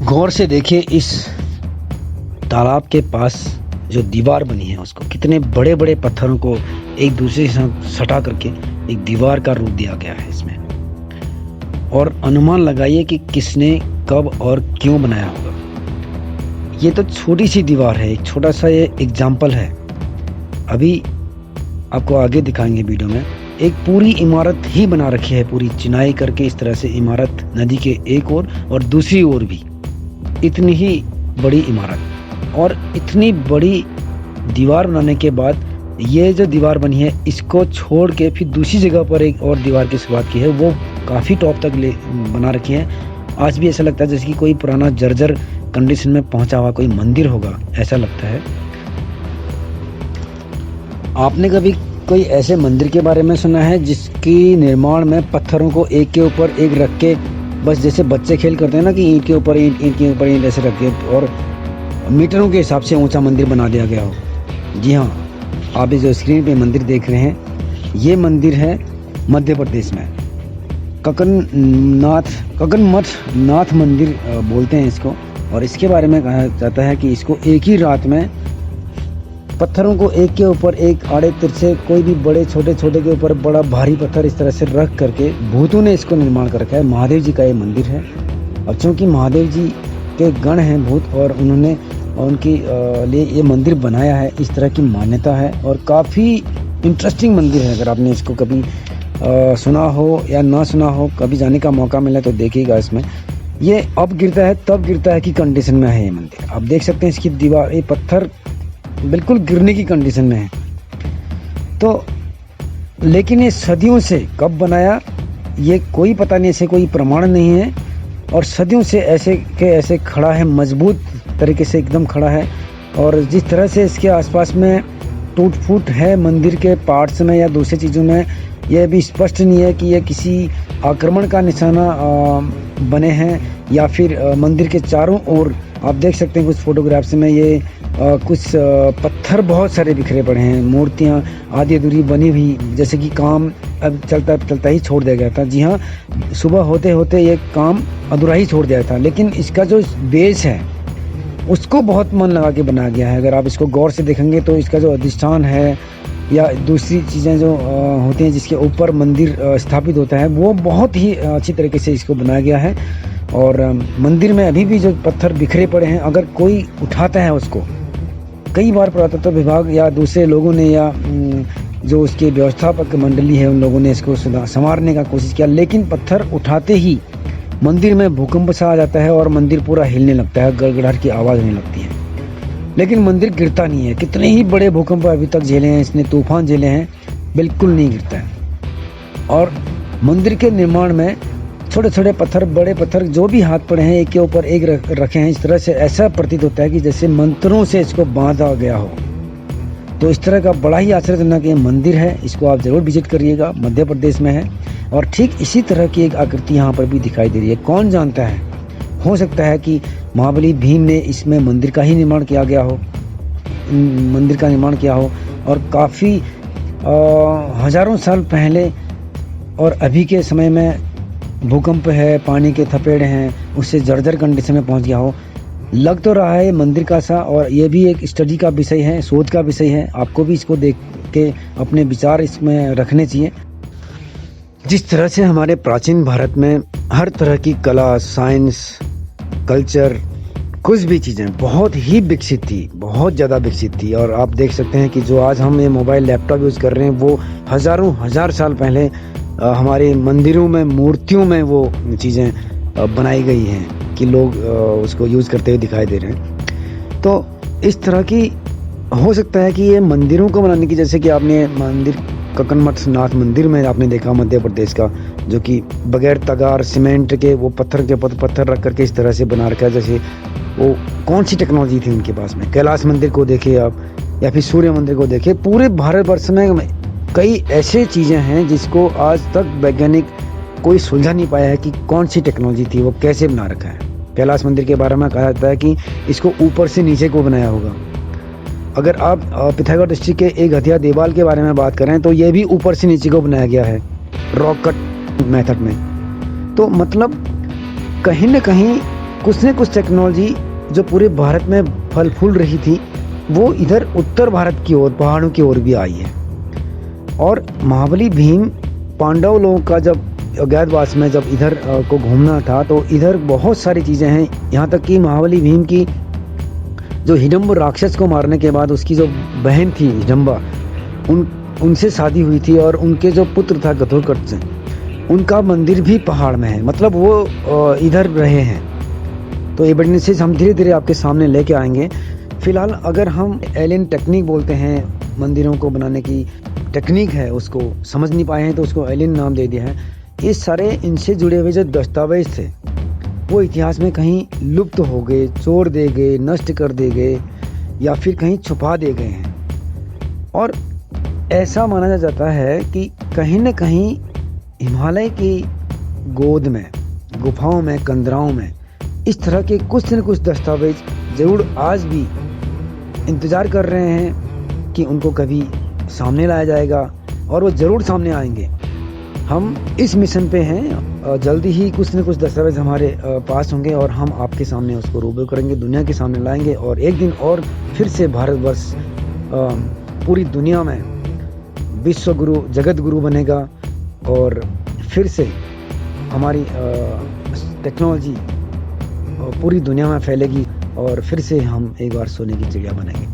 गौर से देखिए इस तालाब के पास जो दीवार बनी है उसको, कितने बड़े बड़े पत्थरों को एक दूसरे के साथ सटा करके एक दीवार का रूप दिया गया है इसमें। और अनुमान लगाइए कि किसने कब और क्यों बनाया होगा। ये तो छोटी सी दीवार है, एक छोटा सा ये एग्जाम्पल है। अभी आपको आगे दिखाएंगे वीडियो में। एक पूरी इमारत ही बना रखी है, पूरी चिनाई करके इस तरह से इमारत, नदी के एक ओर और दूसरी ओर भी इतनी ही बड़ी इमारत। और इतनी बड़ी दीवार बनाने के बाद ये जो दीवार बनी है इसको छोड़ के फिर दूसरी जगह पर एक और दीवार की शुरुआत की है, वो काफ़ी टॉप तक बना रखी है। आज भी ऐसा लगता है जैसे कि कोई पुराना जर्जर कंडीशन में पहुंचा हुआ कोई मंदिर होगा, ऐसा लगता है। आपने कभी कोई ऐसे मंदिर के बारे में सुना है जिसकी निर्माण में पत्थरों को एक के ऊपर एक रख के, बस जैसे बच्चे खेल करते हैं ना कि ईंट के ऊपर ईंट, ईंट के ऊपर ईंट ऐसे रख के, और मीटरों के हिसाब से ऊंचा मंदिर बना दिया गया हो? जी हाँ, आप जो स्क्रीन पे मंदिर देख रहे हैं ये मंदिर है मध्य प्रदेश में। ककनमठ नाथ मंदिर बोलते हैं इसको। और इसके बारे में कहा जाता है कि इसको एक ही रात में पत्थरों को एक के ऊपर एक, आड़े तिरछे, कोई भी बड़े छोटे छोटे के ऊपर बड़ा भारी पत्थर इस तरह से रख करके भूतों ने इसको निर्माण कर रखा है। महादेव जी का ये मंदिर है। और चूँकि महादेव जी के गण हैं भूत, और उन्होंने उनके लिए ये मंदिर बनाया है, इस तरह की मान्यता है। और काफ़ी इंटरेस्टिंग मंदिर है। अगर आपने इसको कभी सुना हो या ना सुना हो, कभी जाने का मौका मिला तो देखिएगा। इसमें ये अब गिरता है तब गिरता है कि कंडीशन में है ये मंदिर। आप देख सकते हैं इसकी दीवार, ये पत्थर बिल्कुल गिरने की कंडीशन में है। तो लेकिन ये सदियों से कब बनाया ये कोई पता नहीं, ऐसे कोई प्रमाण नहीं है। और सदियों से ऐसे के ऐसे खड़ा है, मजबूत तरीके से एकदम खड़ा है। और जिस तरह से इसके आसपास में टूट फूट है मंदिर के पार्ट्स में या दूसरी चीज़ों में, यह भी स्पष्ट नहीं है कि ये किसी आक्रमण का निशाना बने हैं या फिर मंदिर के चारों ओर आप देख सकते हैं कुछ फोटोग्राफ्स में ये कुछ पत्थर बहुत सारे बिखरे पड़े हैं, मूर्तियाँ आधी अधूरी बनी हुई, जैसे कि काम अब चलता ही छोड़ दिया गया था। जी हाँ, सुबह होते होते ये काम अधूरा ही छोड़ दिया था। लेकिन इसका जो बेस है उसको बहुत मन लगा के बनाया गया है। अगर आप इसको गौर से देखेंगे तो इसका जो अधिष्ठान है या दूसरी चीज़ें जो होती हैं जिसके ऊपर मंदिर स्थापित होता है, वो बहुत ही अच्छी तरीके से इसको बनाया गया है। और मंदिर में अभी भी जो पत्थर बिखरे पड़े हैं, अगर कोई उठाता है उसको, कई बार पुरातत्व विभाग या दूसरे लोगों ने या जो उसके व्यवस्थापक मंडली है उन लोगों ने इसको संवारने का कोशिश किया, लेकिन पत्थर उठाते ही मंदिर में भूकंप सा आ जाता है और मंदिर पूरा हिलने लगता है, गड़गड़ाहट की आवाज़ होने लगती है। लेकिन मंदिर गिरता नहीं है। कितने ही बड़े भूकंप अभी तक झेले हैं इसने, तूफान झेले हैं, बिल्कुल नहीं गिरता है। और मंदिर के निर्माण में छोटे छोटे पत्थर, बड़े पत्थर जो भी हाथ पड़े हैं एक के ऊपर एक रखे हैं, इस तरह से ऐसा प्रतीत होता है कि जैसे मंत्रों से इसको बांधा गया हो। तो इस तरह का बड़ा ही आश्चर्यजनक ये मंदिर है, इसको आप ज़रूर विजिट करिएगा, मध्य प्रदेश में है। और ठीक इसी तरह की एक आकृति यहाँ पर भी दिखाई दे रही है। कौन जानता है, हो सकता है कि महाबली भीम ने इसमें मंदिर का ही निर्माण किया गया हो, मंदिर का निर्माण किया हो। और काफ़ी हज़ारों साल पहले और अभी के समय में भूकंप है, पानी के थपेड़ हैं, उससे जर्जर कंडीशन में पहुंच गया हो। लग तो रहा है मंदिर का सा, और ये भी एक स्टडी का विषय है, शोध का विषय है। आपको भी इसको देख के अपने विचार इसमें रखने चाहिए। जिस तरह से हमारे प्राचीन भारत में हर तरह की कला, साइंस, कल्चर, कुछ भी चीज़ें बहुत ही विकसित थी, बहुत ज़्यादा विकसित थी। और आप देख सकते हैं कि जो आज हम ये मोबाइल लैपटॉप यूज़ कर रहे हैं वो हज़ार साल पहले हमारे मंदिरों में, मूर्तियों में वो चीज़ें बनाई गई हैं कि लोग उसको यूज़ करते हुए दिखाई दे रहे हैं। तो इस तरह की हो सकता है कि ये मंदिरों को बनाने की, जैसे कि आपने मंदिर ककनमठ नाथ मंदिर में आपने देखा मध्य प्रदेश का, जो कि बगैर तगार सीमेंट के वो पत्थर के पत्थर रख करके इस तरह से बना रखा है, जैसे वो कौन सी टेक्नोलॉजी थी उनके पास में। कैलाश मंदिर को देखिए आप, या फिर सूर्य मंदिर को देखिए। पूरे भारतवर्ष में कई ऐसे चीज़ें हैं जिसको आज तक वैज्ञानिक कोई सुलझा नहीं पाया है कि कौन सी टेक्नोलॉजी थी, वो कैसे बना रखा है। कैलाश मंदिर के बारे में कहा जाता है कि इसको ऊपर से नीचे को बनाया होगा। अगर आप पिथौरागढ़ डिस्ट्रिक्ट के एक हथिया देवाल के बारे में बात करें तो ये भी ऊपर से नीचे को बनाया गया है रॉक कट मेथड में। तो मतलब कहीं न कहीं कुछ न कुछ टेक्नोलॉजी जो पूरे भारत में फल फूल रही थी वो इधर उत्तर भारत की ओर, पहाड़ों की ओर भी आई है। और महाबली भीम पांडव लोगों का जब अज्ञातवास में जब इधर को घूमना था तो इधर बहुत सारी चीज़ें हैं। यहाँ तक कि महाबली भीम की जो हिडम्ब राक्षस को मारने के बाद उसकी जो बहन थी हिडम्बा, उनसे शादी हुई थी और उनके जो पुत्र था घटोत्कच से, उनका मंदिर भी पहाड़ में है। मतलब वो इधर रहे हैं। तो एविडेंसेस हम धीरे धीरे आपके सामने लेके आएंगे। फिलहाल अगर हम एलियन टेक्निक बोलते हैं, मंदिरों को बनाने की टेक्निक है, उसको समझ नहीं पाए हैं तो उसको एलियन नाम दे दिया है। ये सारे इनसे जुड़े हुए जो दस्तावेज थे वो इतिहास में कहीं लुप्त हो गए, चोर दे गए, नष्ट कर दे गए या फिर कहीं छुपा दे गए हैं। और ऐसा माना जाता है कि कहीं न कहीं हिमालय की गोद में, गुफाओं में, कंदराओं में इस तरह के कुछ न कुछ दस्तावेज ज़रूर आज भी इंतज़ार कर रहे हैं कि उनको कभी सामने लाया जाएगा, और वो ज़रूर सामने आएंगे। हम इस मिशन पे हैं। जल्दी ही कुछ न कुछ दस्तावेज हमारे पास होंगे और हम आपके सामने उसको रूबरू करेंगे, दुनिया के सामने लाएंगे। और एक दिन और फिर से भारतवर्ष पूरी दुनिया में विश्व गुरु, जगत गुरु बनेगा और फिर से हमारी टेक्नोलॉजी पूरी दुनिया में फैलेगी और फिर से हम एक बार सोने की चिड़िया बनेंगे।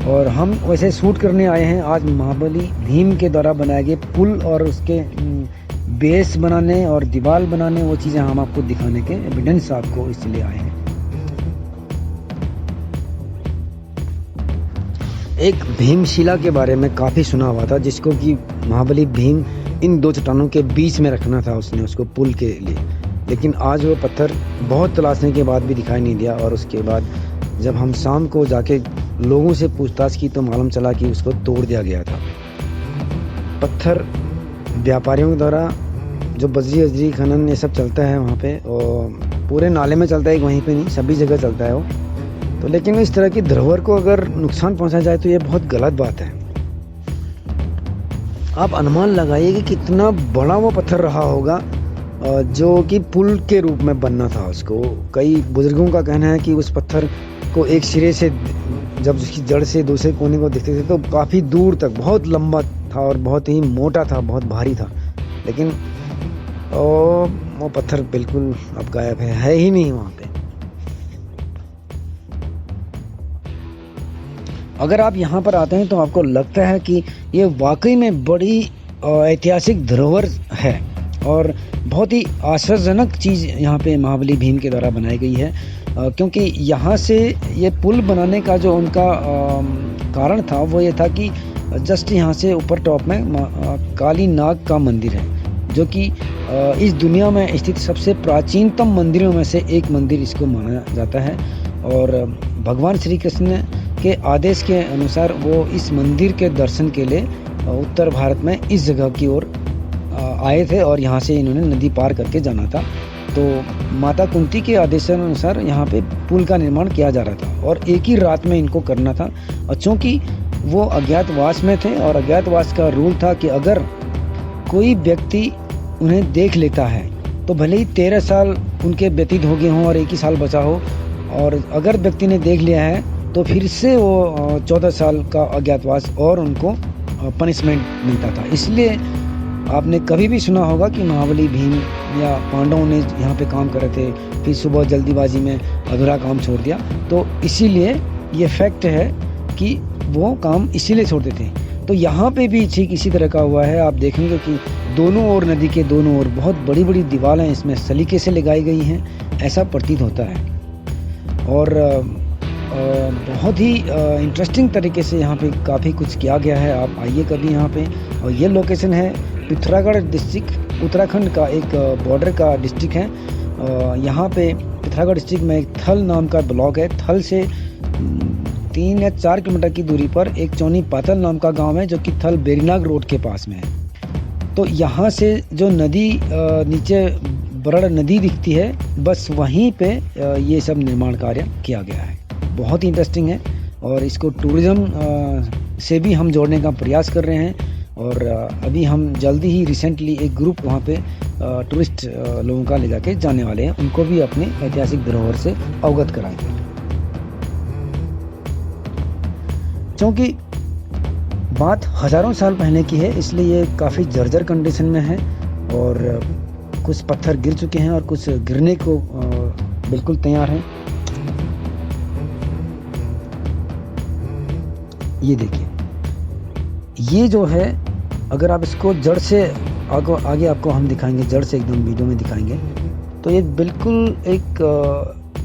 और हम वैसे शूट करने आए हैं आज महाबली भीम के द्वारा बनाए गए पुल और उसके बेस बनाने और दीवार बनाने, वो चीज़ें हम आपको दिखाने के एविडेंस आपको इसलिए आए हैं। एक भीमशिला के बारे में काफ़ी सुना हुआ था, जिसको कि महाबली भीम इन दो चट्टानों के बीच में रखना था उसने, उसको पुल के लिए। लेकिन आज वो पत्थर बहुत तलाशने के बाद भी दिखाई नहीं दिया। और उसके बाद जब हम शाम को जाके लोगों से पूछताछ की तो मालूम चला कि उसको तोड़ दिया गया था। पत्थर व्यापारियों के द्वारा जो बजरी खनन ये सब चलता है वहाँ पे, और पूरे नाले में चलता है, वहीं पे नहीं सभी जगह चलता है वो तो। लेकिन इस तरह की धरोहर को अगर नुकसान पहुँचा जाए तो ये बहुत गलत बात है। आप अनुमान लगाइए कि कितना बड़ा वो पत्थर रहा होगा जो कि पुल के रूप में बनना था उसको। कई बुजुर्गों का कहना है कि उस पत्थर को एक सिरे से, जब उसकी जड़ से दूसरे कोने को देखते थे तो काफ़ी दूर तक बहुत लंबा था और बहुत ही मोटा था, बहुत भारी था। लेकिन वो पत्थर बिल्कुल अब गायब है ही नहीं वहाँ पे। अगर आप यहाँ पर आते हैं तो आपको लगता है कि ये वाकई में बड़ी ऐतिहासिक धरोहर है और बहुत ही आश्चर्यजनक चीज़ यहाँ पे महाबली भीम के द्वारा बनाई गई है। क्योंकि यहाँ से ये पुल बनाने का जो उनका कारण था वो ये था कि जस्ट यहाँ से ऊपर टॉप में काली नाग का मंदिर है, जो कि इस दुनिया में स्थित सबसे प्राचीनतम मंदिरों में से एक मंदिर इसको माना जाता है। और भगवान श्री कृष्ण के आदेश के अनुसार वो इस मंदिर के दर्शन के लिए उत्तर भारत में इस जगह की ओर आए थे और यहाँ से इन्होंने नदी पार करके जाना था। तो माता कुंती के आदेशानुसार यहाँ पे पुल का निर्माण किया जा रहा था और एक ही रात में इनको करना था। और चूँकि वो अज्ञातवास में थे और अज्ञातवास का रूल था कि अगर कोई व्यक्ति उन्हें देख लेता है तो भले ही 13 साल उनके व्यतीत हो गए हों और 1 ही साल बचा हो, और अगर व्यक्ति ने देख लिया है तो फिर से वो 14 साल का अज्ञातवास और उनको पनिशमेंट मिलता था। इसलिए आपने कभी भी सुना होगा कि महाबली भीम या पांडवों ने यहाँ पे काम करे थे, फिर सुबह जल्दीबाजी में अधूरा काम छोड़ दिया। तो इसीलिए ये फैक्ट है कि वो काम इसीलिए छोड़ते थे। तो यहाँ पे भी ठीक इसी तरह का हुआ है। आप देखेंगे कि दोनों ओर, नदी के दोनों ओर बहुत बड़ी बड़ी दीवारें इसमें सलीके से लगाई गई हैं, ऐसा प्रतीत होता है। और बहुत ही इंटरेस्टिंग तरीके से यहाँ पे काफ़ी कुछ किया गया है। आप आइए कभी यहाँ पे। और ये लोकेशन है पिथौरागढ़ डिस्ट्रिक्ट, उत्तराखंड का एक बॉर्डर का डिस्ट्रिक्ट है। यहाँ पे पिथौरागढ़ डिस्ट्रिक्ट में एक थल नाम का ब्लॉक है। थल से 3 या 4 किलोमीटर की दूरी पर एक चौनी पातल नाम का गांव है, जो कि थल बेरीनाग रोड के पास में है। तो यहाँ से जो नदी नीचे बरड़ नदी दिखती है, बस वहीं पे ये सब निर्माण कार्य किया गया है। बहुत ही इंटरेस्टिंग है और इसको टूरिज़्म से भी हम जोड़ने का प्रयास कर रहे हैं। और अभी हम जल्दी ही रिसेंटली एक ग्रुप वहाँ पे टूरिस्ट लोगों का ले जाके जाने वाले हैं, उनको भी अपने ऐतिहासिक धरोहर से अवगत कराएंगे। क्योंकि बात हज़ारों साल पहले की है, इसलिए ये काफ़ी जर्जर कंडीशन में है और कुछ पत्थर गिर चुके हैं और कुछ गिरने को बिल्कुल तैयार हैं। ये देखिए, ये जो है अगर आप इसको जड़ से आगे आपको हम दिखाएंगे, जड़ से एकदम वीडियो में दिखाएंगे, तो ये बिल्कुल एक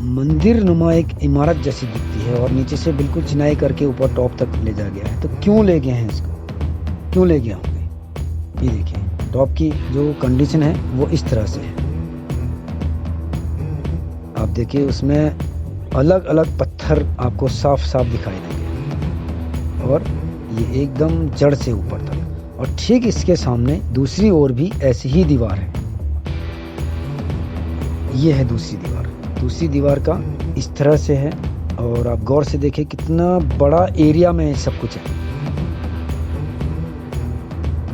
मंदिर नुमा एक इमारत जैसी दिखती है और नीचे से बिल्कुल चिनाई करके ऊपर टॉप तक ले जाया गया है। तो क्यों ले गए हैं इसको, क्यों ले गए होंगे? ये देखिए टॉप की जो कंडीशन है वो इस तरह से है। आप देखिए उसमें अलग अलग पत्थर आपको साफ साफ दिखाई देंगे और ये एकदम जड़ से ऊपर तक। और ठीक इसके सामने दूसरी ओर भी ऐसी ही दीवार है। ये है दूसरी दीवार। दूसरी दीवार का इस तरह से है और आप गौर से देखें कितना बड़ा एरिया में सब कुछ है।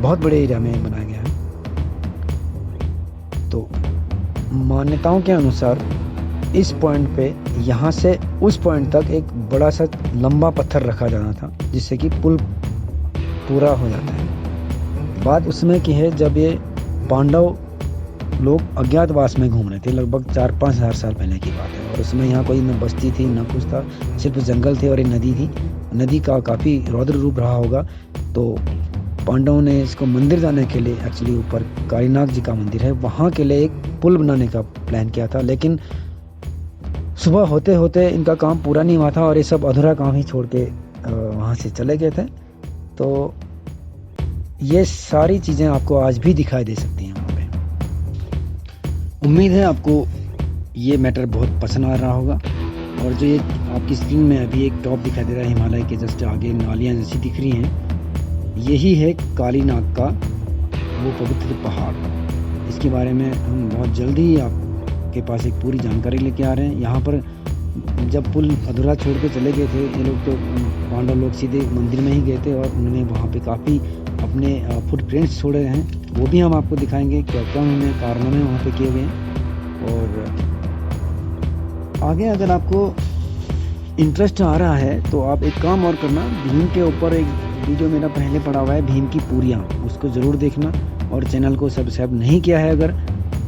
बहुत बड़े एरिया में बनाया गया है। तो मान्यताओं के अनुसार इस पॉइंट पे यहाँ से उस पॉइंट तक एक बड़ा सा लंबा पत्थर रखा जाना था, जिससे कि पुल पूरा हो जाता है। बात उसमें की है जब ये पांडव लोग अज्ञातवास में घूम रहे थे, लगभग 4-5 हज़ार साल पहले की बात है। और उसमें यहाँ कोई न बस्ती थी न कुछ था, सिर्फ जंगल थे और एक नदी थी। नदी का काफ़ी रौद्र रूप रहा होगा। तो पांडवों ने इसको मंदिर जाने के लिए, एक्चुअली ऊपर कालीनाग जी का मंदिर है, वहाँ के लिए एक पुल बनाने का प्लान किया था। लेकिन सुबह होते होते इनका काम पूरा नहीं हुआ था और ये सब अधूरा काम ही छोड़ के वहाँ से चले गए थे। तो ये सारी चीज़ें आपको आज भी दिखाई दे सकती हैं वहाँ पे। उम्मीद है आपको ये मैटर बहुत पसंद आ रहा होगा। और जो ये आपकी स्क्रीन में अभी एक टॉप दिखाई दे रहा है, हिमालय के जस्ट आगे नालियाँ जैसी दिख रही हैं, यही है कालीनाग का वो पवित्र पहाड़। इसके बारे में हम बहुत जल्दी ही आपके पास एक पूरी जानकारी लेके आ रहे हैं। यहाँ पर जब पुल अधूरा छोड़ के चले गए थे ये लोग, तो पांडव लोग सीधे मंदिर में ही गए थे और उन्होंने वहाँ पे काफ़ी अपने फुटप्रिंट्स छोड़े हैं। वो भी हम आपको दिखाएंगे क्या क्या उन्होंने कारनामे वहाँ पे किए हुए हैं। और आगे अगर आपको इंटरेस्ट आ रहा है तो आप एक काम और करना, भीम के ऊपर एक वीडियो मेरा पहले पड़ा हुआ है, भीम की पूरियाँ, उसको ज़रूर देखना। और चैनल को सब्सक्राइब नहीं किया है अगर,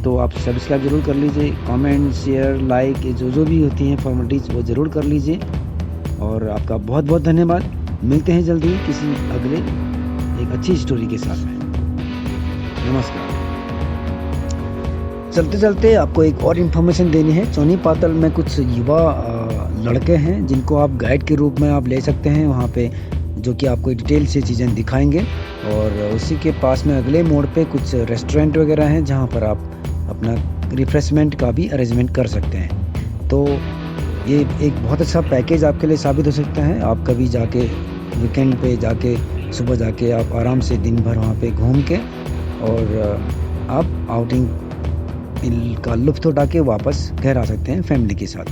तो आप सब्सक्राइब ज़रूर कर लीजिए। कमेंट, शेयर, लाइक, जो भी होती हैं फॉर्मेलिटीज़ वो ज़रूर कर लीजिए। और आपका बहुत बहुत धन्यवाद। मिलते हैं जल्दी किसी अगले एक अच्छी स्टोरी के साथ में। नमस्कार। चलते चलते आपको एक और इन्फॉर्मेशन देनी है। चौनी पातल में कुछ युवा लड़के हैं जिनको आप गाइड के रूप में आप ले सकते हैं वहाँ पे, जो कि आपको डिटेल से चीज़ें दिखाएंगे। और उसी के पास में अगले मोड़ पे कुछ रेस्टोरेंट वगैरह हैं जहाँ पर आप अपना रिफ्रेशमेंट का भी अरेंजमेंट कर सकते हैं। तो ये एक बहुत अच्छा पैकेज आपके लिए साबित हो सकता है। आप कभी जाके वीकेंड पे जाके सुबह जाके आप आराम से दिन भर वहाँ पे घूम के और आप आउटिंग का लुत्फ़ उठा के वापस घर आ सकते हैं फैमिली के साथ।